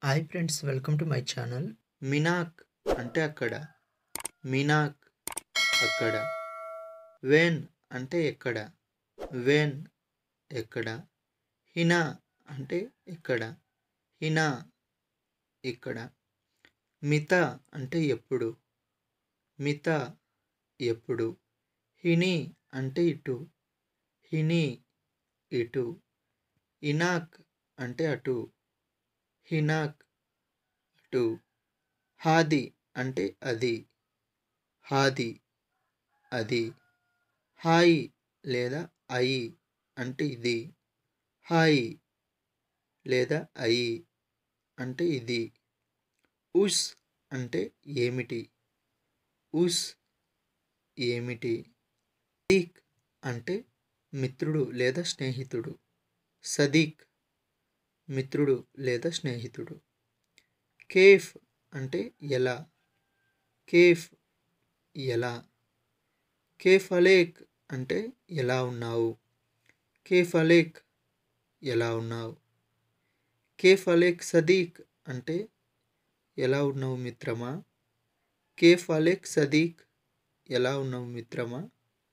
Hi friends, welcome to my channel. మినాక్ అంటే అక్కడ, మినాక్ అక్కడ. వేన్ అంటే ఎక్కడ, వేన్ ఎక్కడ. హినా అంటే ఇక్కడ, హినా ఇక్కడ. మిత అంటే ఎప్పుడు, మిత ఎప్పుడు. హిని అంటే ఇటు, హిని ఇటు. ఇనాక్ అంటే అటు, హినాక్ అటు. హాది అంటే అది, హాది అది. హాయి లేదా అయి అంటే ఇది, హాయి లేదా అయి అంటే ఇది. ఉస్ అంటే ఏమిటి, ఉస్ ఏమిటి. సదీక్ అంటే మిత్రుడు లేదా స్నేహితుడు, సదీక్ మిత్రుడు లేదా స్నేహితుడు. కేఫ్ అంటే ఎలా, కేఫ్ ఎలా. కేఫ్ అలేక్ అంటే ఎలా ఉన్నావు, కేఫ్ అలేక్ ఎలా ఉన్నావు. కేఫ్ అలేక్ సదీక్ అంటే ఎలా ఉన్నావు మిత్రమా, కేఫ్ అలేక్ సదీక్ ఎలా ఉన్నావు మిత్రమా.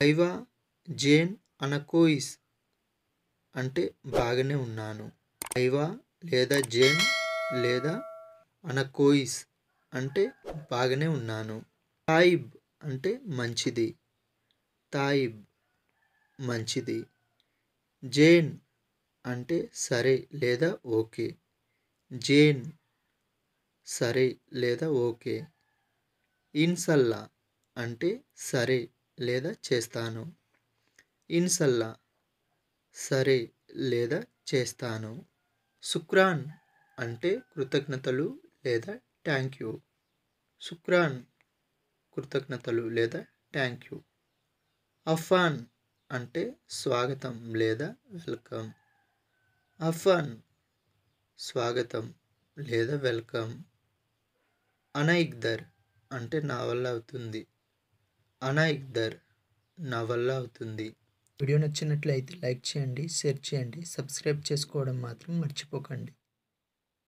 ఐవా జేన్ అనకోయిస్ అంటే బాగానే ఉన్నాను, ఐవా లేదా జేన్ లేదా అనకోయిస్ అంటే బాగానే ఉన్నాను. తాయిబ్ అంటే మంచిది, తాయిబ్ మంచిది. జేన్ అంటే సరే లేదా ఓకే, జేన్ సరే లేదా ఓకే. ఇన్సల్లా అంటే సరే లేదా చేస్తాను, ఇన్సల్లా సరే లేదా చేస్తాను. శుక్రాన్ అంటే కృతజ్ఞతలు లేదా థ్యాంక్ యూ, శుక్రాన్ కృతజ్ఞతలు లేదా థ్యాంక్ యూ. అఫాన్ అంటే స్వాగతం లేదా వెల్కమ్, అఫాన్ స్వాగతం లేదా వెల్కమ్. అనయిగ్దర్ అంటే నా వల్ల అవుతుంది, అనయిగ్దర్ నా వల్ల అవుతుంది. వీడియో నచ్చినట్లయితే లైక్ చేయండి, షేర్ చేయండి, సబ్స్క్రైబ్ చేసుకోవడం మాత్రం మర్చిపోకండి.